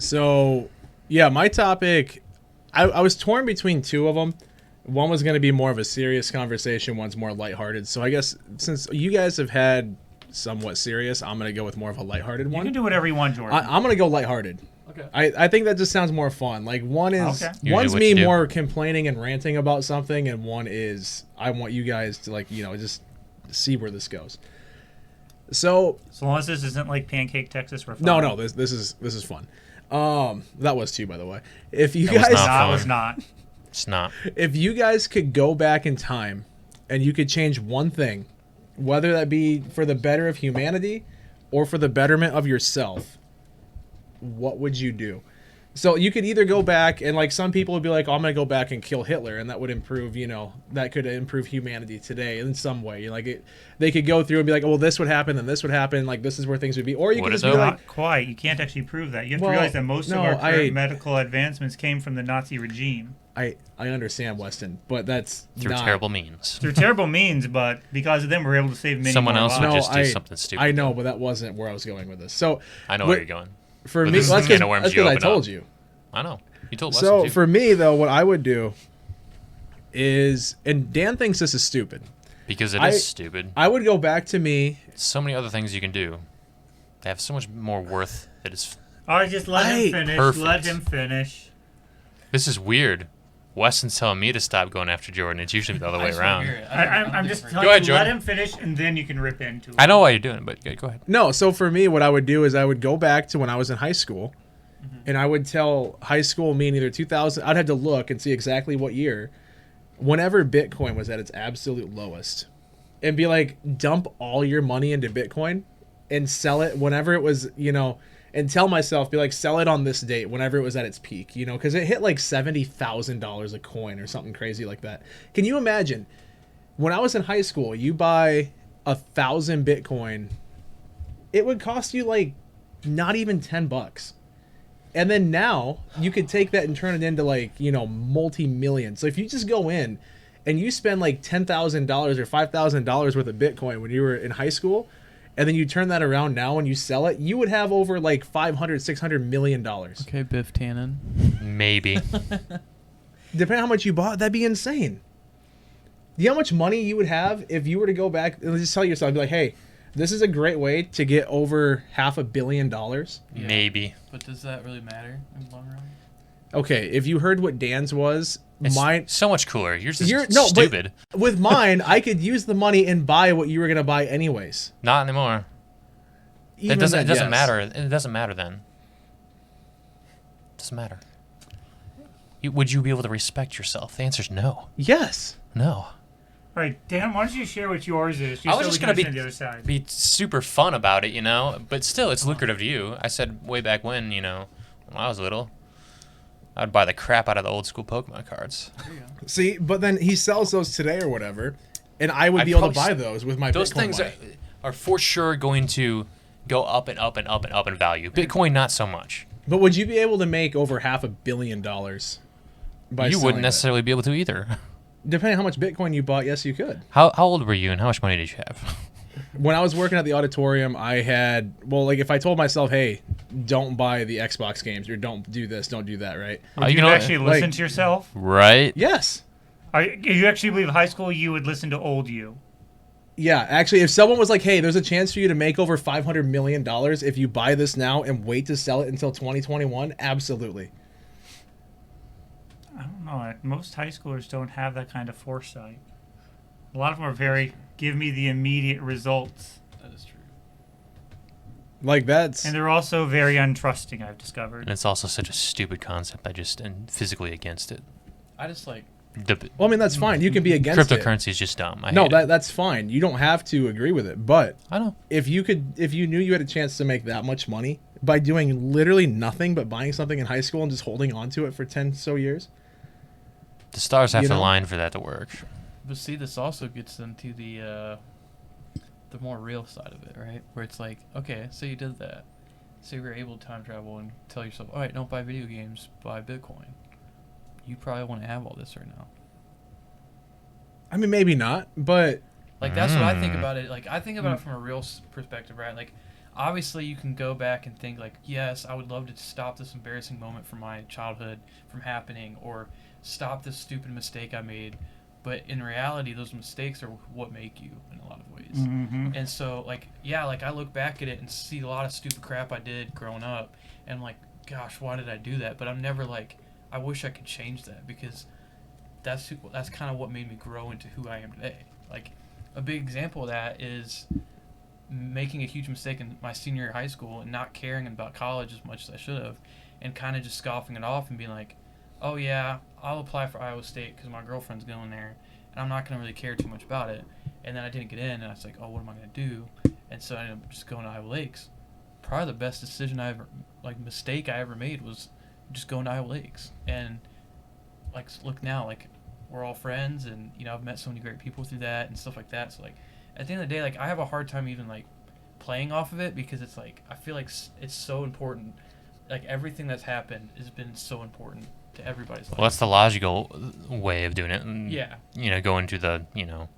So, yeah, my topic, I was torn between two of them. One was going to be more of a serious conversation. One's more lighthearted. So I guess since you guys have had somewhat serious, I'm going to go with more of a lighthearted one. You can do whatever you want, Jordan. I'm going to go lighthearted. Okay. I think that just sounds more fun. Like one is Okay. one's me more complaining and ranting about something, and one is I want you guys to just see where this goes. So long as this isn't like Pancake Texas, we're fine. no, this is fun. That was too, by the way. If you That guys, was not. It's not. if you guys could go back in time, and you could change one thing, whether that be for the better of humanity, or for the betterment of yourself, what would you do? So you could either go back and like some people would be like, oh, I'm going to go back and kill Hitler, and that would improve, that could improve humanity today in some way. They could go through and be like, oh, well, this would happen and this would happen. Like this is where things would be. Or you could just be like, not quite. You can't actually prove that. You have to realize that most of our current medical advancements came from the Nazi regime. I understand, Weston, but that's through terrible means. Through terrible means, but because of them, we're able to save many Someone more else lives. would just do something stupid. I know, but that wasn't where I was going with this. So I know where you're going. For me, that's because I told you. I know. You told us. So for me, though, what I would do is, and Dan thinks this is stupid. Because it is stupid. I would go back to me. So many other things you can do. They have so much more worth that is. All right, just let him finish. Perfect. Let him finish. This is weird. Weston's telling me to stop going after Jordan. It's usually the other way around. I'm just telling Go ahead, you, let Jordan. him finish, and then you can rip into it. I know why you're doing it, but go ahead. No, so for me, what I would do is I would go back to when I was in high school, and I would tell high school me in either 2000. I'd have to look and see exactly what year, whenever Bitcoin was at its absolute lowest, and be like, dump all your money into Bitcoin and sell it whenever it was, and tell myself, be like, sell it on this date whenever it was at its peak, because it hit like $70,000 a coin or something crazy like that. Can you imagine? When I was in high school, you buy 1,000 Bitcoin, it would cost you like not even $10. And then now you could take that and turn it into like, multi-million. So if you just go in and you spend like $10,000 or $5,000 worth of Bitcoin when you were in high school, and then you turn that around now and you sell it, you would have over like $500-600 million. Okay, Biff Tannen. Maybe. Depending on how much you bought, that'd be insane. You know how much money you would have if you were to go back and just tell yourself, be like, hey, this is a great way to get over $500 million. Yeah. Maybe. But does that really matter in the long run? Okay, if you heard what Dan's was, mine so much cooler. Yours is stupid. But with mine, I could use the money and buy what you were gonna buy anyways. Not anymore. It doesn't matter. It doesn't matter then. It doesn't matter. Would you be able to respect yourself? The answer is no. Yes. No. All right, Dan, why don't you share what yours is? I was just going to the other side. be super fun about it, but still, it's lucrative to you. I said way back when, when I was little, I'd buy the crap out of the old school Pokemon cards. See, but then he sells those today or whatever, and I would be able to buy those with my those Bitcoin things money. are for sure going to go up and up and up and up in value. Bitcoin, not so much. But would you be able to make over $500 million by You selling wouldn't necessarily be able to either. Depending on how much Bitcoin you bought, yes, you could. How old were you and how much money did you have? When I was working at the auditorium, I had, if I told myself, hey, don't buy the Xbox games or don't do this, don't do that, right? Would you actually listen to yourself? Right. Yes. You actually believe high school you would listen to old you? Yeah, actually, if someone was like, hey, there's a chance for you to make over $500 million if you buy this now and wait to sell it until 2021, absolutely. I don't know. Most high schoolers don't have that kind of foresight. A lot of them are very, give me the immediate results. That is true. And they're also very untrusting, I've discovered. And it's also such a stupid concept. I just am physically against it. I just like... Well, I mean, that's fine. You can be against it. Cryptocurrency is just dumb. That's fine. You don't have to agree with it. But I know. If you knew you had a chance to make that much money by doing literally nothing but buying something in high school and just holding on to it for 10 so years. The stars have to align for that to work. But see, this also gets into the more real side of it, right? Where it's like, okay, so you did that. So you were able to time travel and tell yourself, all right, don't buy video games, buy Bitcoin. You probably want to have all this right now. I mean, maybe not, but... Like, that's what I think about it. Like, I think about it from a real perspective, right? Like, obviously you can go back and think like, yes, I would love to stop this embarrassing moment from my childhood from happening, or stop this stupid mistake I made. But in reality, those mistakes are what make you in a lot of ways. Mm-hmm. And so, like, yeah, like I look back at it and see a lot of stupid crap I did growing up, and I'm like, gosh, why did I do that? But I'm never like, I wish I could change that, because that's kind of what made me grow into who I am today. Like, a big example of that is making a huge mistake in my senior year of high school and not caring about college as much as I should have, and kind of just scoffing it off and being like, oh yeah, I'll apply for Iowa State because my girlfriend's going there, and I'm not going to really care too much about it. And then I didn't get in, and I was like, oh, what am I going to do? And so I ended up just going to Iowa Lakes. Probably the best decision mistake I ever made was just going to Iowa Lakes. And like, look now, like, we're all friends, and you know, I've met so many great people through that and stuff like that. So like, at the end of the day, like, I have a hard time even like playing off of it, because it's like, I feel like it's so important. Like, everything that's happened has been so important to everybody's life. Well, that's the logical way of doing it. And, Yeah. you know, going to the, you know,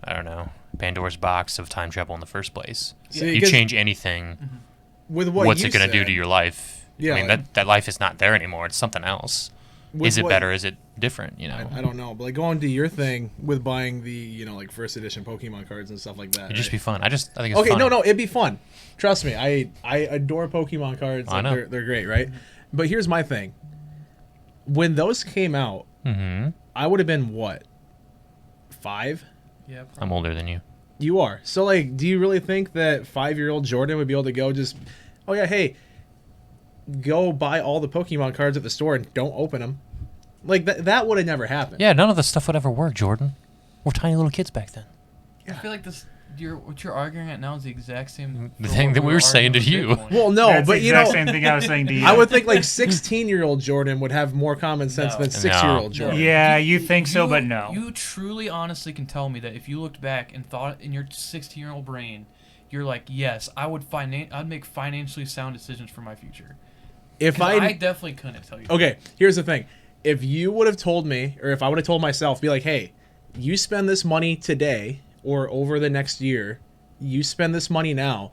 I don't know, Pandora's box of time travel in the first place. See, you change anything, with what's you it going to do said- to your life? Yeah, I mean, that life is not there anymore. It's something else. with Is it what- better? Is it different? You know, I don't know, but like going to your thing with buying the, you know, like first edition Pokemon cards and stuff like that. it'd just right? be fun. I think it's Okay, funny. no, it'd be fun. Trust me, I adore Pokemon cards. I know. They're great, right? But here's my thing. When those came out, Mm-hmm. I would have been what? 5? Yeah. I'm older than you. You are. So like, do you really think that 5-year-old Jordan would be able to go just, oh yeah, hey, go buy all the Pokemon cards at the store and don't open them? Like that would have never happened. Yeah, none of this stuff would ever work, Jordan. We're tiny little kids back then. I feel like what you're arguing at now is the exact same The for thing what that we were saying arguing to with you. Bitcoin. Well, no, That's but the you exact know, same thing I was saying to you. I would think like 16-year-old Jordan would have more common sense No. than 6-year-old No. Jordan. Yeah, you think so, but no. You truly, honestly can tell me that if you looked back and thought in your 16-year-old brain, you're like, yes, I'd make financially sound decisions for my future. If 'Cause I I definitely couldn't tell you. Okay, here's the thing. If you would have told me, or if I would have told myself, be like, hey, you spend this money today or over the next year, you spend this money now,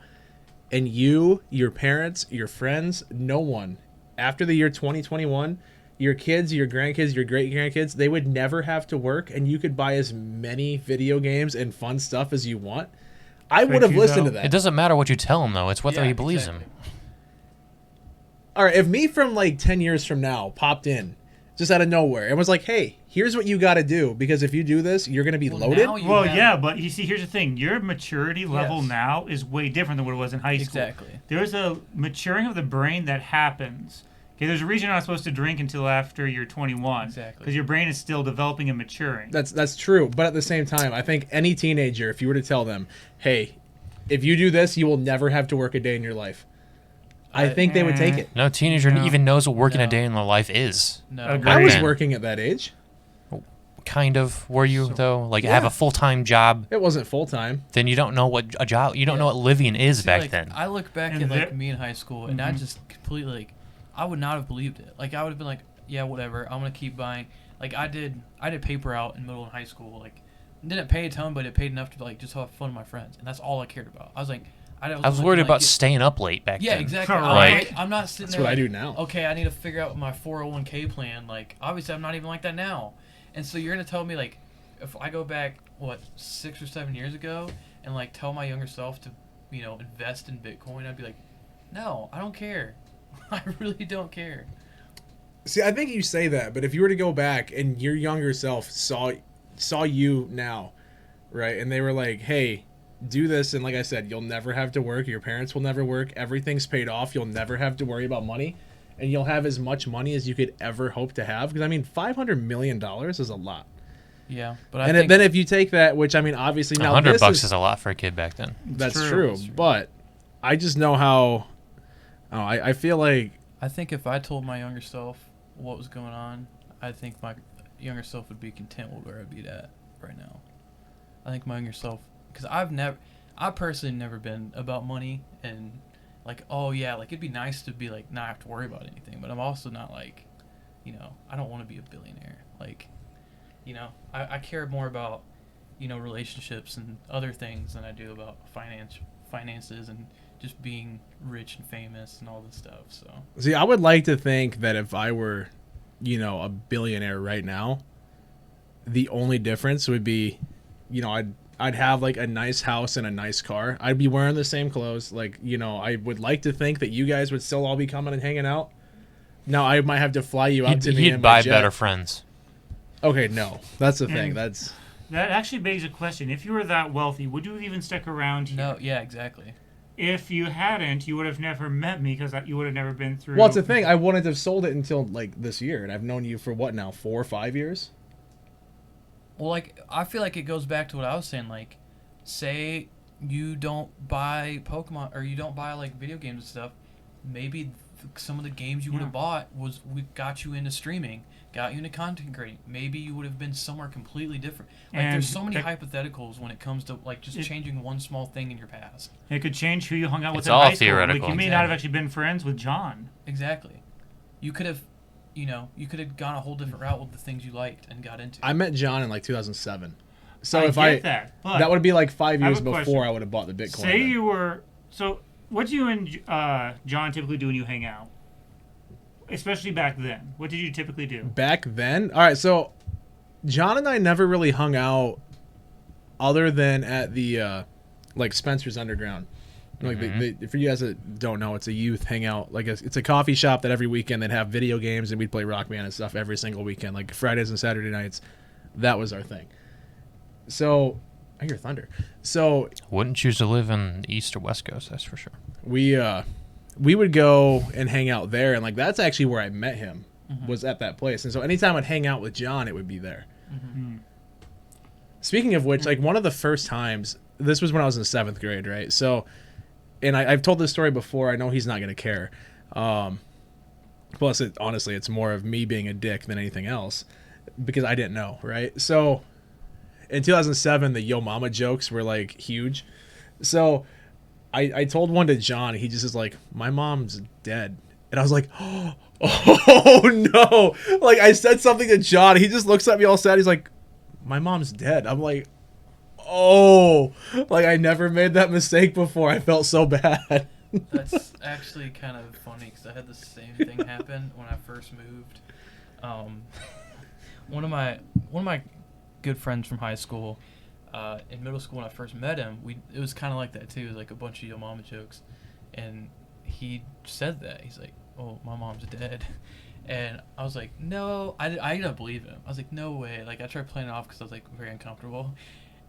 and you, your parents, your friends, no one, after the year 2021, your kids, your grandkids, your great-grandkids, they would never have to work, and you could buy as many video games and fun stuff as you want. I would have you, listened though? to that. It doesn't matter what you tell him, though. It's whether Yeah, he believes exactly. him. All right, if me from like 10 years from now popped in just out of nowhere and was like, hey, here's what you got to do, because if you do this, you're going to be Well, loaded. now you Well, have- yeah, but you see, here's the thing. Your maturity level Yes. now is way different than what it was in high school. Exactly. There's a maturing of the brain that happens. Okay, there's a reason you're not supposed to drink until after you're 21. Exactly. Because your brain is still developing and maturing. That's true, but at the same time, I think any teenager, if you were to tell them, hey, if you do this, you will never have to work a day in your life, I think they would take it. No teenager No. even knows what working a No. day in their life is. No. Agreed. I was then. working at that age. Kind of, were you, though? Like, Yeah. have a full-time job, It wasn't full time. then you don't know what a job, you don't know what living is See, back like, then. I look back And at like that- me in high school, and I just completely like, I would not have believed it. Like, I would have been like, yeah, whatever. I'm gonna keep buying. Like, I did paper out in middle and high school. Like, didn't pay a ton, but it paid enough to like just have fun with my friends, and that's all I cared about. I was like, I was looking, worried like, about staying up late back Yeah, then. exactly. Right. I'm not sitting That's there what I like, do now. okay, I need to figure out my 401k plan. Like, obviously, I'm not even like that now. And so you're gonna tell me like, if I go back 6 or 7 years ago and like tell my younger self to, you know, invest in Bitcoin, I'd be like, no, I don't care. I really don't care. See, I think you say that, but if you were to go back and your younger self saw you now, right, and they were like, hey, do this, and like I said, you'll never have to work, your parents will never work, everything's paid off, you'll never have to worry about money, and you'll have as much money as you could ever hope to have, because I mean, $500 million is a lot. Yeah, but I And think then if you take that, which I mean, obviously now $100 this is a lot for a kid back then. that's true. true, That's true. but I just know how. Oh, I feel like I think if I told my younger self what was going on, I think my younger self would be content with where I'd be at right now. I think my younger self, because I've personally never been about money and like, oh yeah, like it'd be nice to be like not have to worry about anything, but I'm also not like, you know, I don't want to be a billionaire. Like, you know, I care more about, you know, relationships and other things than I do about finances and just being rich and famous and all this stuff. So See, I would like to think that if I were, a billionaire right now, the only difference would be, I'd have like a nice house and a nice car. I'd be wearing the same clothes. Like, I would like to think that you guys would still all be coming and hanging out. Now, I might have to fly you out to me. He'd buy better friends. Okay, no. That's the thing. That actually begs a question. If you were that wealthy, would you have even stuck around here? no, yeah, exactly. If you hadn't, you would have never met me because you would have never been through. Well, it's the thing. I wouldn't have sold it until like this year, and I've known you for what now, 4 or 5 years? Well, like, I feel like it goes back to what I was saying. Like, say you don't buy Pokemon or you don't buy like video games and stuff. Maybe some of the games you would have bought we got you into streaming, got you into content creating. Maybe you would have been somewhere completely different. Like, And there's so many hypotheticals when it comes to like just changing one small thing in your past. It could change who you hung out with It's in all high school. theoretical. Like, you may not have actually been friends with John. Exactly. You could have, you could have gone a whole different route with the things you liked and got into. I met John in like 2007. So I get that would be like 5 I have years a before question. I would have bought the Bitcoin. Say then. you were what do you and John typically do when you hang out? Especially back then. What did you typically do? Back then? All right, so John and I never really hung out other than at the like Spencer's Underground. Like for you guys that don't know, it's a youth hangout. Like it's a coffee shop that every weekend they'd have video games and we'd play Rock Band and stuff every single weekend. Like Fridays and Saturday nights, that was our thing. So I hear thunder. So Wouldn't choose to live in the East or West Coast, that's for sure. we would go and hang out there, and like that's actually where I met him, was at that place. And so anytime I'd hang out with John, it would be there. Speaking of which, like one of the first times, this was when I was in 7th grade, right? So, and I've told this story before. I know he's not going to care. Plus, honestly, it's more of me being a dick than anything else because I didn't know, right? So in 2007, the Yo Mama jokes were like huge. So I told one to John. He just is like, my mom's dead. And I was like, oh no. Like I said something to John. He just looks at me all sad. He's like, my mom's dead. I'm like, oh, like I never made that mistake before. I felt so bad. That's actually kind of funny because I had the same thing happen when I first moved. One of my good friends from high school, in middle school when I first met him, it was kind of like that too. It was like a bunch of Yo Mama jokes, and he said that he's like, "Oh, my mom's dead," and I was like, "No," I didn't believe him. I was like, "No way!" Like I tried playing it off because I was like very uncomfortable,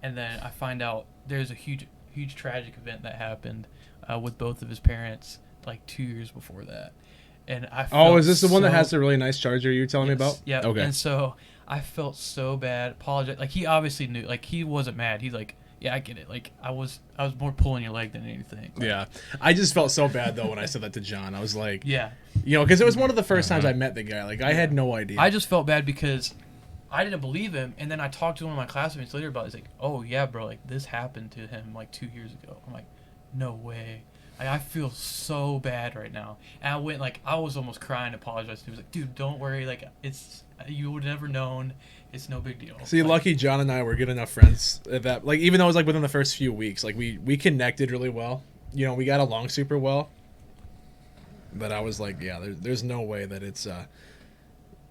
and then I find out there's a huge tragic event that happened with both of his parents like 2 years before that. And I felt is this the one that has the really nice charger you were telling me about? Yeah. Okay. And so I felt so bad. Apologize. Like he obviously knew. Like he wasn't mad. He's like, yeah, I get it. Like I was more pulling your leg than anything. Like, Yeah. I just felt so bad though when I said that to John. I was like, yeah. Because it was one of the first times I met the guy. Like I had no idea. I just felt bad because I didn't believe him, and then I talked to one of my classmates later about it. He's like, oh yeah, bro, like this happened to him like 2 years ago. I'm like, no way. I feel so bad right now. And I was almost crying, apologizing. He was like, dude, don't worry. Like, you would have never known. It's no big deal. See, like, lucky John and I were good enough friends that, like, even though it was like within the first few weeks, like we connected really well. We got along super well. But I was like, yeah, there's no way that it's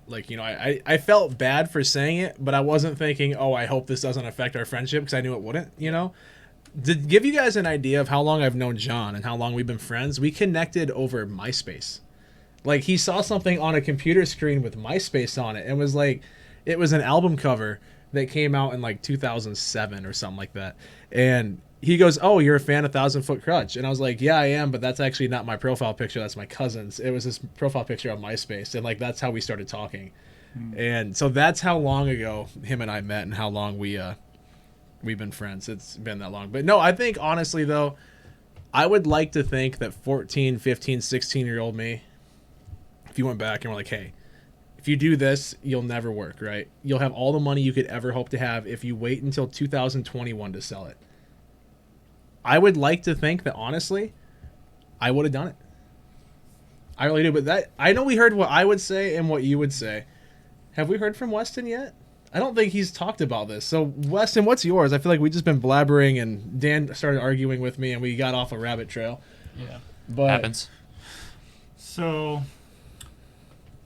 like, I felt bad for saying it, but I wasn't thinking, oh, I hope this doesn't affect our friendship because I knew it wouldn't, To give you guys an idea of how long I've known John and how long we've been friends, we connected over MySpace. Like, he saw something on a computer screen with MySpace on it and was like, it was an album cover that came out in like 2007 or something like that. And he goes, oh, you're a fan of 1,000 Foot Krutch? And I was like, yeah, I am, but that's actually not my profile picture. That's my cousin's. It was his profile picture on MySpace. And like, that's how we started talking. And so that's how long ago him and I met and how long we've been friends. It's been that long. But no, I think honestly though, I would like to think that 14, 15, 16-year-old me, if you went back and were like, hey, if you do this, you'll never work, right? You'll have all the money you could ever hope to have if you wait until 2021 to sell it. I would like to think that honestly, I would have done it. I really do. But I know we heard what I would say and what you would say. Have we heard from Weston yet? I don't think he's talked about this. So, Weston, what's yours? I feel like we've just been blabbering, and Dan started arguing with me, and we got off a rabbit trail. Yeah. But Happens. So,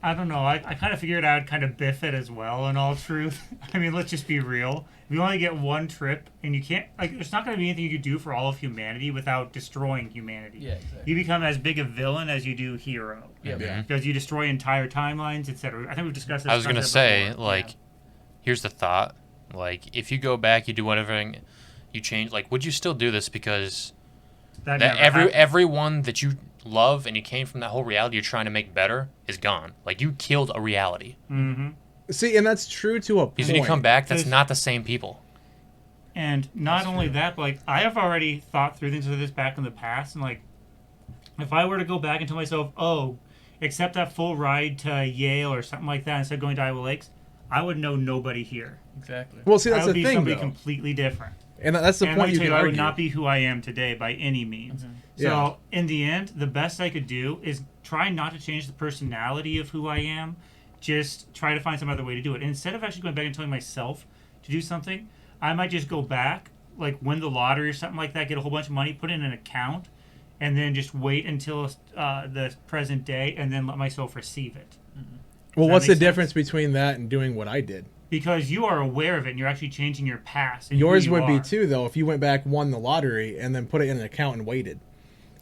I don't know. I kind of figured I'd kind of biff it as well, in all truth. I mean, let's just be real. If you only get one trip, and you can't, like, there's not going to be anything you could do for all of humanity without destroying humanity. Yeah, exactly. You become as big a villain as you do hero. yeah. Because you destroy entire timelines, etc. I think we've discussed this. I was gonna concept say, before. like, here's the thought: like, if you go back, you do whatever, you change. Like, would you still do this because That that never happened. everyone that you love and you came from that whole reality you're trying to make better is gone. Like, you killed a reality. See, and that's true to a point. Because when you come back, that's Because- not the same people. And not That's only true. that, but like I have already thought through things like this back in the past, and like if I were to go back and tell myself, "Oh, accept that full ride to Yale or something like that instead of going to Iowa Lakes," I would know nobody here. Exactly. Well, see, I that's would the be thing, somebody though. completely different. And that's the And point let me you tell can you, I argue. would not be who I am today by any means. So Yeah. in the end, the best I could do is try not to change the personality of who I am. Just try to find some other way to do it. And instead of actually going back and telling myself to do something, I might just go back, like win the lottery or something like that, get a whole bunch of money, put it in an account, and then just wait until the present day, and then let myself receive it. Well, that what's the make sense? difference between that and doing what I did? Because you are aware of it, and you're actually changing your past. And who Yours you would be are. too, though, if you went back, won the lottery, and then put it in an account and waited.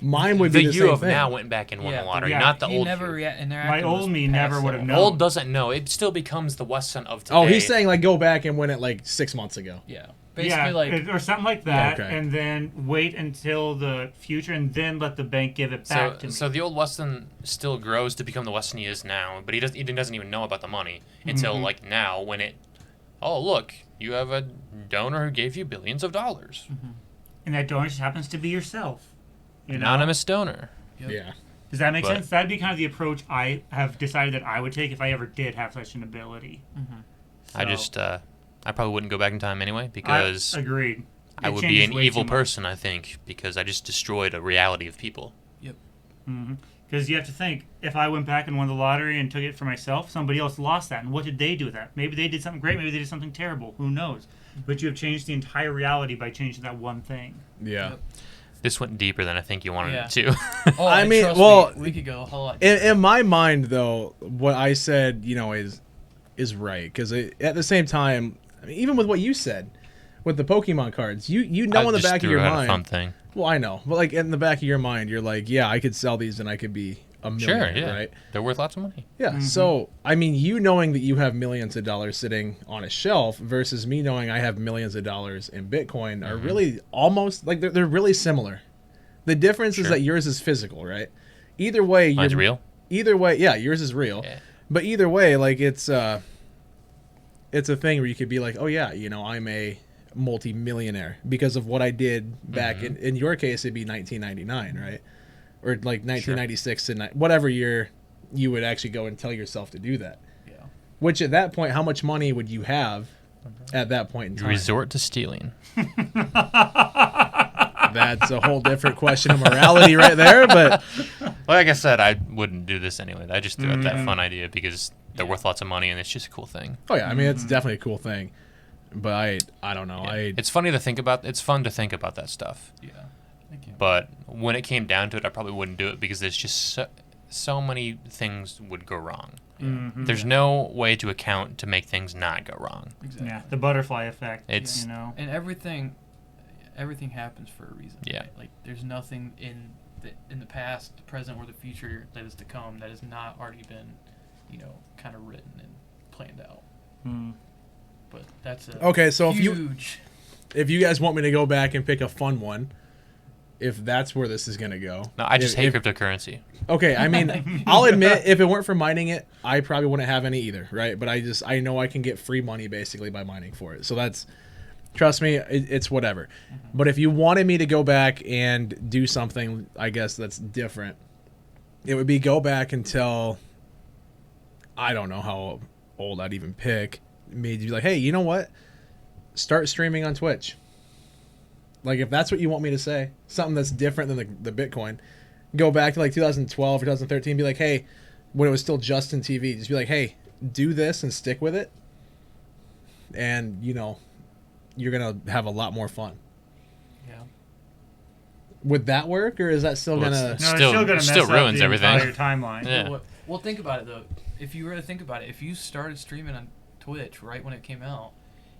Mine would be the you same of thing. now went back and won the lottery, yeah, not the He old never you. interacted My old with me past never would have self. known. Old doesn't know. It still becomes the Weston of today. Oh, he's saying like go back and win it like 6 months ago. Yeah. Basically, like, or something like that, Yeah, okay. and then wait until the future, and then let the bank give it back to me. So the old Weston still grows to become the Weston he is now, but he doesn't even know about the money until like now when it. Oh, look, you have a donor who gave you billions of dollars. And that donor just happens to be yourself. You know? Anonymous donor. Yep. Yeah. Does that make But- sense? That'd be kind of the approach I have decided that I would take if I ever did have such an ability. I So, just, I probably wouldn't go back in time anyway because agreed. I It would be changes an way evil too much. person, I think, because I just destroyed a reality of people. Because you have to think, if I went back and won the lottery and took it for myself, somebody else lost that. And what did they do with that? Maybe they did something great. Maybe they did something terrible. Who knows? But you have changed the entire reality by changing that one thing. Yeah. Yep. This went deeper than I think you wanted Yeah. it to. oh, I mean, trust well, me, we could go a whole lot. In my mind, though, what I said, is right. Because at the same time, I mean, even with what you said, with the Pokemon cards, you know I in the just back of threw your out a mind. fun thing. Well, I know, but like in the back of your mind, you're like, yeah, I could sell these and I could be a millionaire, Sure, yeah. right? They're worth lots of money. Yeah. So, I mean, you knowing that you have millions of dollars sitting on a shelf versus me knowing I have millions of dollars in Bitcoin are really almost like they're really similar. The difference is Sure. that yours is physical, right? Either way, Mine's real. Either way, yeah, yours is real. Yeah. But either way, like it's a thing where you could be like, oh yeah, I'm a multi-millionaire because of what I did back in your case it'd be 1999, right? Or like 1996 to whatever year you would actually go and tell yourself to do that. Yeah. Which at that point, how much money would you have at that point in You time? resort to stealing. That's a whole different question of morality right there, but Like I said, I wouldn't do this anyway. I just threw out that fun idea because they're worth lots of money and it's just a cool thing. oh yeah, I mean it's definitely a cool thing. But I don't know. Yeah. It's funny to think about. It's fun to think about that stuff. Yeah. Thank you. But when it came down to it, I probably wouldn't do it because there's just so many things would go wrong. There's no way to account to make things not go wrong. Exactly. Yeah, the butterfly effect. It's- And everything happens for a reason. Yeah. Right? Like there's nothing in the past, the present, or the future that is to come that has not already been, kind of written and planned out. But that's a Okay, so huge. if you guys want me to go back and pick a fun one, if that's where this is gonna go. No, I just If- hate cryptocurrency. Okay, I mean, I'll admit if it weren't for mining it, I probably wouldn't have any either, right? But I know I can get free money basically by mining for it. So trust me, it's whatever. But if you wanted me to go back and do something, I guess that's different, it would be go back until, I don't know how old I'd even pick, made you like, hey, you know what? Start streaming on Twitch. Like if that's what you want me to say, something that's different than the Bitcoin. Go back to like 2012 or 2013, be like, hey, when it was still Justin TV, just be like, hey, do this and stick with it. And, you're going to have a lot more fun. Yeah. Would that work, or is that still Well, gonna? No, it's Still- still gonna it still mess ruins up the everything. entire timeline. Yeah. Well, think about it though. If you were to think about it, if you started streaming on Twitch right when it came out,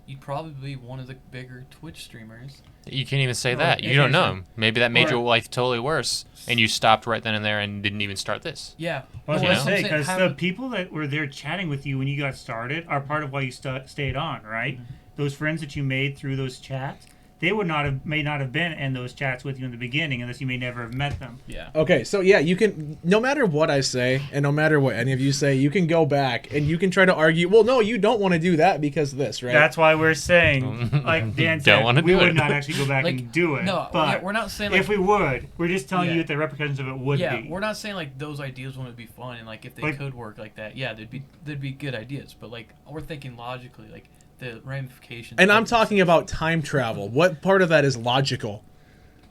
you'd probably be one of the bigger Twitch streamers. You can't even say Oh, that. You yeah, don't yeah, know. Maybe that made Or- your life totally worse, and you stopped right then and there and didn't even start this. Yeah. Well, I was You going know? to say, because the have- people that were there chatting with you when you got started are part of why you stayed on, right? Those friends that you made through those chats, they may not have been in those chats with you in the beginning, unless you may never have met them. Yeah. Okay, so yeah, you can. No matter what I say, and no matter what any of you say, you can go back and you can try to argue. Well, no, you don't want to do that because of this, right? That's why we're saying, like Dan Don't said, wanna we do would it. not actually go back Like, and do it. No, but yeah, we're not saying like if we would, we're just telling Yeah. you what the repercussions of it would yeah, be. we're not saying like those ideas wouldn't be fun and like if they Like- could work like that, yeah, they'd be good ideas. But like we're thinking logically, like the ramifications. And I'm of talking this. about time travel. What part of that is logical?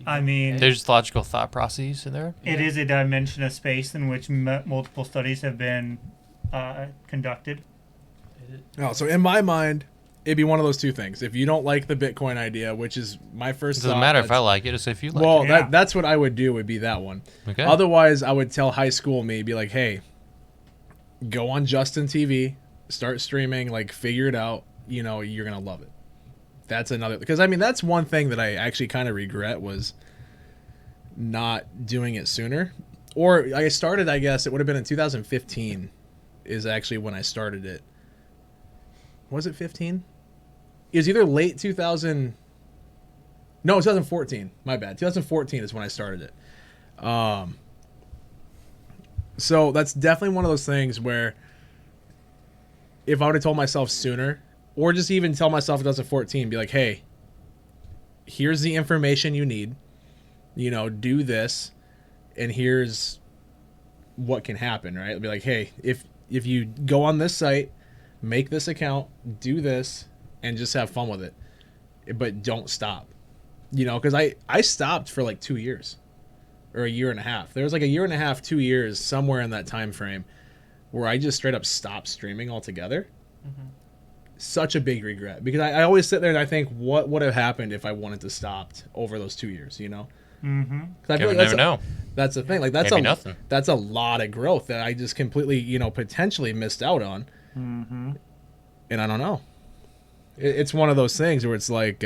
I mean, There's logical thought processes in there. it is a dimension of space in which multiple studies have been conducted. Oh, so in my mind, it'd be one of those two things. If you don't like the Bitcoin idea, which is my It first doesn't thought, matter if I that's- like it, it's if you like Well, it. Yeah. that's what I would do. Would be that one. Okay. Otherwise, I would tell high school me, be like, hey, go on Justin TV, start streaming, like figure it out. You know, you're gonna love it. That's another, because I mean that's one thing that I actually kind of regret was not doing it sooner. Or I started, I guess it would have been in 2015 is actually when I started it. Was it 15? It was either late 2000. No, 2014. My bad. 2014 is when I started it. So that's definitely one of those things where if I would have told myself sooner, or just even tell myself in 2014, be like, hey, here's the information you need, you know, do this, and here's what can happen, right? It'll be like, hey, if you go on this site, make this account, do this, and just have fun with it, but don't stop, you know, because I stopped for like 2 years or a year and a half. There was like a year and a half, 2 years, somewhere in that time frame where I just straight up stopped streaming altogether. Such a big regret, because I always sit there and I think, what would have happened if I wanted to stopped over those 2 years, you know? Mm-hmm. 'Cause I feel You like never know. that's the thing. Like that's Maybe a nothing. that's a lot of growth that I just completely, you know, potentially missed out on. Mm-hmm. And I don't know. It's one of those things where it's like,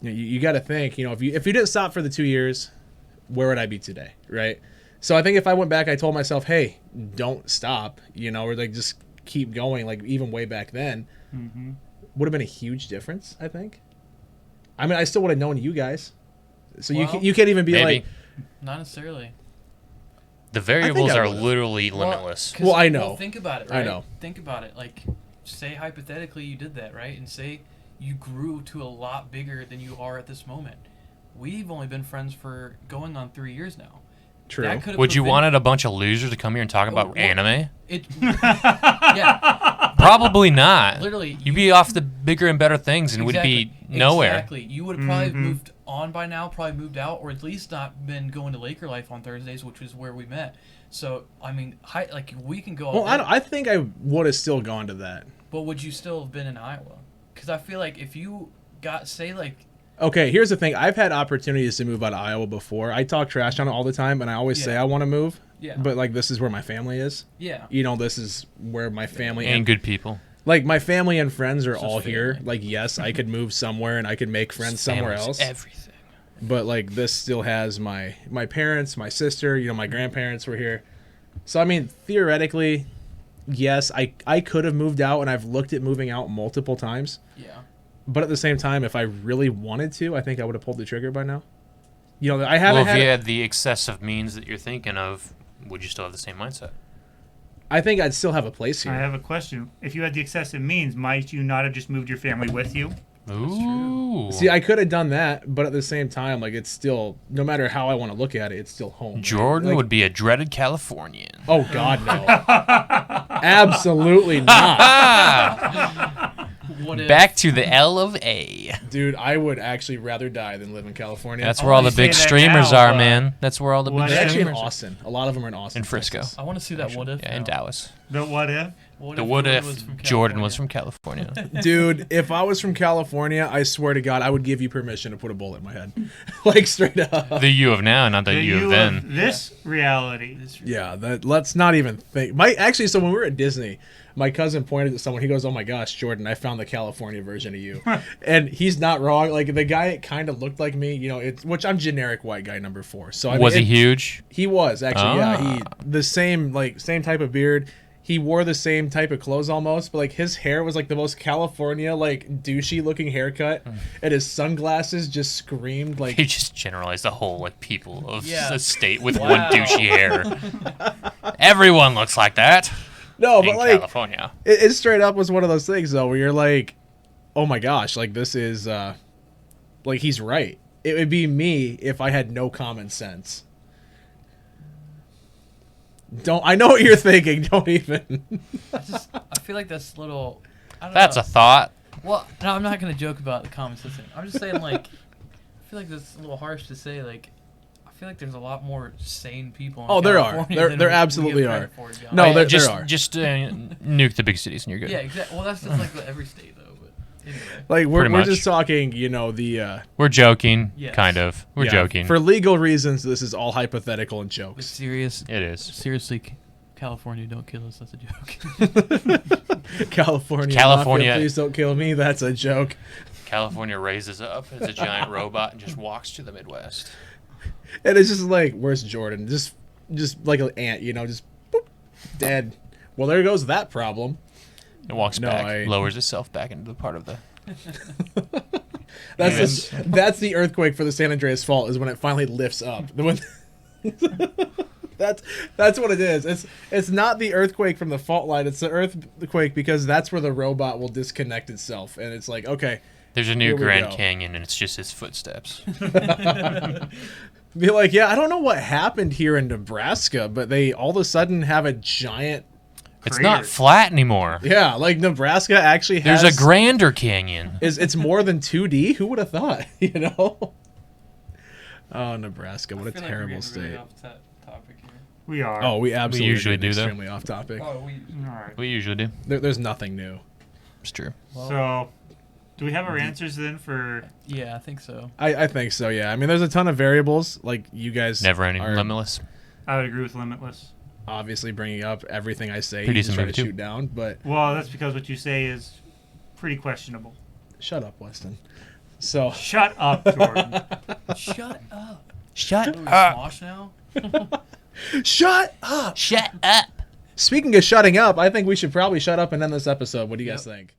you got to think, you know, if you didn't stop for the 2 years, where would I be today, right? So I think if I went back, I told myself, hey, don't stop, you know, or like just keep going, like even way back then, Mm-hmm. would have been a huge difference. I think. I mean, I still would have known you guys, so Well, you can't even be Maybe. like, Not necessarily. The variables I are would've. literally Well, limitless. 'cause- Well, I know. think about it, I right? know. Think about it. Like, say hypothetically you did that, right? And say you grew to a lot bigger than you are at this moment. We've only been friends for going on 3 years now. true. That could've Would you prevent- wanted a bunch of losers to come here and talk about well- anime? It, yeah, Probably not. literally. You'd be off the bigger and better things and would be nowhere. Exactly. You would have probably Mhm. moved on by now, probably moved out, or at least not been going to Laker Life on Thursdays, which is where we met. So, I mean, like we can go. all Well, day, I think I would have still gone to that. But would you still have been in Iowa? Because I feel like if you got, say, like, Okay, here's the thing. I've had opportunities to move out of Iowa before. I talk trash on it all the time, and I always say Yeah. I want to move. Yeah. But like, this is where my family is. yeah, You know, this is where my family And good people. like my family and friends are It's all just here. family. Like, yes, I could move somewhere and I could make friends somewhere Family's else. Everything. But like, this still has my parents, my sister. You know, my grandparents were here. So I mean, theoretically, yes, I could have moved out, and I've looked at moving out multiple times. yeah. But at the same time, if I really wanted to, I think I would have pulled the trigger by now. You know, I Well, haven't if had. you had the excessive means that you're thinking of, would you still have the same mindset? I think I'd still have a place here. I have a question. If you had the excessive means, might you not have just moved your family with you? Ooh. See, I could have done that, but at the same time, like, it's still, no matter how I want to look at it, it's still home. Jordan Like, would be a dreaded Californian. Oh God, no! Absolutely not. Ah! What if? Back to the L of A. Dude, I would actually rather die than live in California. That's I where all wanna the big say that streamers now, are, but man. That's where all the big what They're if- actually in streamers are. Austin. A lot of them are in Austin. In Frisco. Texas. I want to see that what if. Yeah, in now. Dallas. The what if? What The what Jordan if was from Jordan was California? from California? Dude, if I was from California, I swear to God, I would give you permission to put a bullet in my head. Like, straight up. The you of now, not the The you you of then. of this reality. Yeah, let's not even think. Actually, so when we were at Disney, my cousin pointed at someone. He goes, "Oh my gosh, Jordan, I found the California version of you," and he's not wrong. Like the guy kind of looked like me, you know. Which I'm generic white guy number 4. So I mean, Was he huge? He was actually, yeah. Ah. He the same type of beard. He wore the same type of clothes almost, but like his hair was like the most California like douchey looking haircut, and his sunglasses just screamed like. He just generalized the whole like people of Yeah. the state with Wow. one douchey hair. Everyone looks like that No, in but like California. it straight up was one of those things though where you're like, oh my gosh, like this is like he's right. It would be me if I had no common sense. I know what you're thinking. Don't even. I feel like that's little. I don't That's know. a thought. Well, no, I'm not gonna joke about the common sense thing. I'm just saying, like, I feel like that's a little harsh to say. Like, I feel like there's a lot more sane people. In Oh, there are. California There than there we absolutely give are. credit for, to be No, honest. there just are. just nuke the big cities and you're good. Yeah, exactly. Well, that's just like every state, though. But anyway, Like we're Pretty much. just talking, you know, the We're joking, Yes. kind of. We're yeah, joking. for legal reasons. This is all hypothetical and but jokes. It is. seriously, California, don't kill us. That's a joke. California, California- Mafia, please don't kill me. That's a joke. California raises up as a giant robot and just walks to the Midwest. And it's just like, where's Jordan? Just like an ant, you know, just boop, dead. Well, there goes that problem. It walks No, back, lowers itself back into the part of the. That's the earthquake for the San Andreas Fault is when it finally lifts up. When that's what it is. It's not the earthquake from the fault line. It's the earthquake because that's where the robot will disconnect itself, and it's like, okay, There's a Here new we Grand go. Canyon and it's just his footsteps. be like, yeah, I don't know what happened here in Nebraska, but they all of a sudden have a giant. It's Crater. not flat anymore. Yeah, like Nebraska actually has. There's a grander canyon. It's more than 2D. Who would have thought? You know. Oh, Nebraska! What a terrible state. We are. Oh, we absolutely usually get do, though. extremely off topic. All right. We usually do. There's nothing new. It's true. So, do we have our answers then for? Yeah, I think so. I think so. Yeah. I mean, there's a ton of variables. Like you guys Never ending, are limitless. I would agree with Limitless. obviously bringing up everything I say. Pretty You just decent try to movie, too. shoot down, but Well, that's because what you say is pretty questionable. shut up, Weston. So Shut up, Jordan. Shut up. Shut What, we Smosh now? shut up. Shut up. Speaking of shutting up, I think we should probably shut up and end this episode. What do you guys think?